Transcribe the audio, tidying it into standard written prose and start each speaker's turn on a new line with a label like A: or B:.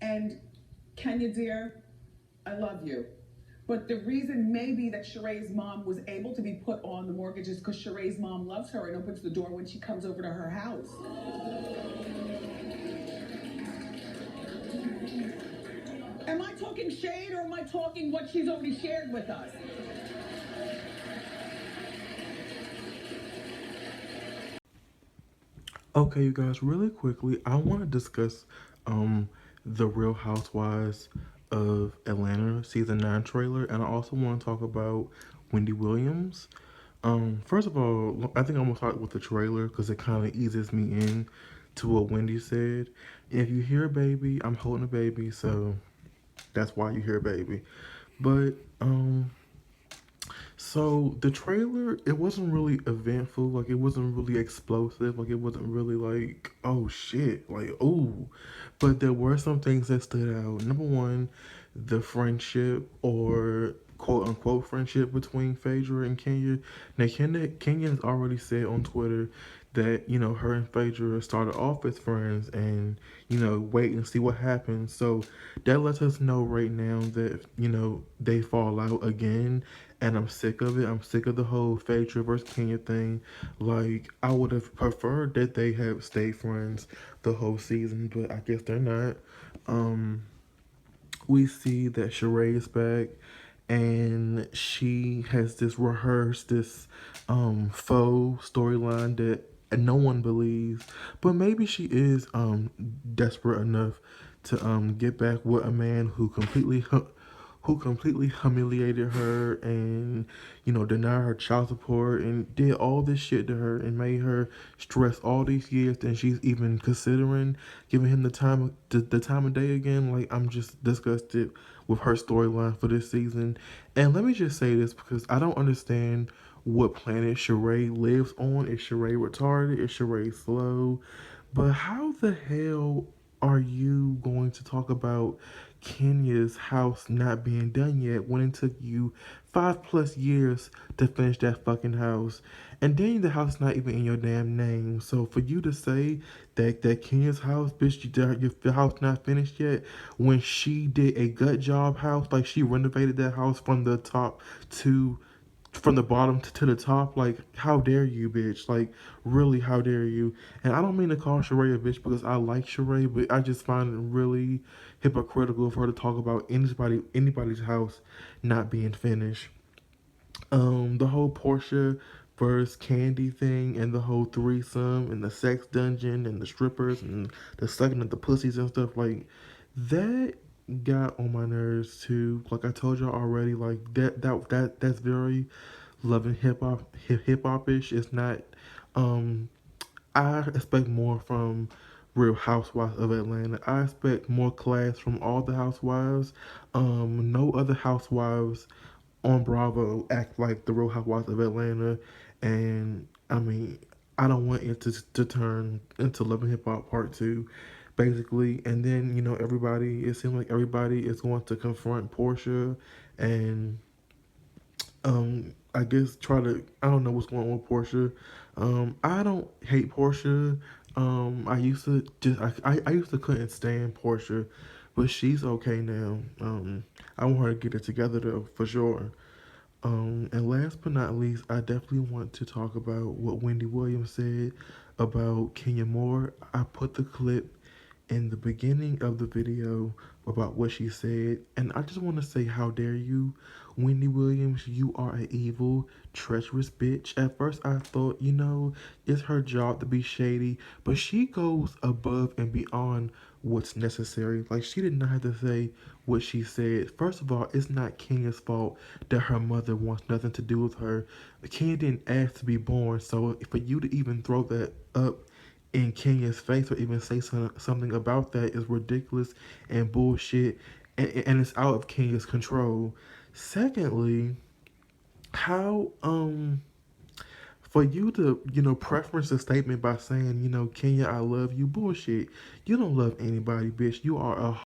A: And Kenya, dear, I love you. But the reason maybe that Sheree's mom was able to be put on the mortgage is because Sheree's mom loves her and opens the door when she comes over to her house. Am I talking shade or am I talking what she's already shared with us?
B: Okay, you guys, really quickly, I want to discuss um the Real Housewives of Atlanta season 9 trailer, and I also want to talk about Wendy Williams. First of all, I think I'm gonna start with the trailer because it kind of eases me in to what Wendy said. If you hear baby, I'm holding a baby, so that's why you hear baby. But so the trailer, it wasn't really eventful. Like it wasn't really explosive. Like it wasn't really like, oh shit, like oh. But there were some things that stood out. Number one, the friendship or quote unquote friendship between Phaedra and Kenya. Now Kenya has already said on Twitter that, you know, her and Phaedra started off as friends and, you know, wait and see what happens. So that lets us know right now that, you know, they fall out again, and I'm sick of it. I'm sick of the whole Phaedra versus Kenya thing. Like, I would have preferred that they have stayed friends the whole season, but I guess they're not. Um, we see that Sheree is back, and she has this rehearsed this faux storyline that no one believes, but maybe she is desperate enough to get back with a man who completely humiliated her and, you know, denied her child support and did all this shit to her and made her stress all these years, and she's even considering giving him the time of day again. Like, I'm just disgusted with her storyline for this season. And let me just say this, because I don't understand what planet Sheree lives on. Is Sheree retarded? Is Sheree slow? But how the hell are you going to talk about Kenya's house not being done yet when it took you 5+ years to finish that fucking house? And then the house not even in your damn name. So for you to say that Kenya's house, bitch, your house not finished yet, when she did a gut job house, like she renovated that house from the top to from the bottom to the top. Like, how dare you, bitch? Like, really, how dare you? And I don't mean to call Sheree a bitch because I like Sheree, but I just find it really hypocritical for her to talk about anybody's house not being finished. The whole Portia versus Candy thing, and the whole threesome and the sex dungeon and the strippers and the sucking of the pussies and stuff like that got on my nerves too. Like I told y'all already, like that's very loving hip hop ish. It's not. Um, I expect more from Real Housewives of Atlanta. I expect more class from all the housewives. No other housewives on Bravo act like the Real Housewives of Atlanta, and I mean, I don't want it to turn into Love and Hip Hop Part Two, basically. And then, you know, everybody, it seems like everybody is going to confront Portia, and I guess try to, I don't know what's going on with Portia. I don't hate Portia. I used to just I used to couldn't stand Portia, but she's okay now. I want her to get it together though, for sure. And last but not least, I definitely want to talk about what Wendy Williams said about Kenya Moore. I put the clip in the beginning of the video about what she said, and I just want to say, how dare you, Wendy Williams? You are an evil, treacherous bitch. At first, I thought, you know, it's her job to be shady, but she goes above and beyond what's necessary. Like, she did not have to say what she said. First of all, it's not Kenya's fault that her mother wants nothing to do with her. Kenya didn't ask to be born, so for you to even throw that up in Kenya's face or even say something about that is ridiculous and bullshit, and it's out of Kenya's control. Secondly, how for you to, you know, preference a statement by saying, you know, Kenya, I love you, bullshit. You don't love anybody, bitch. You are a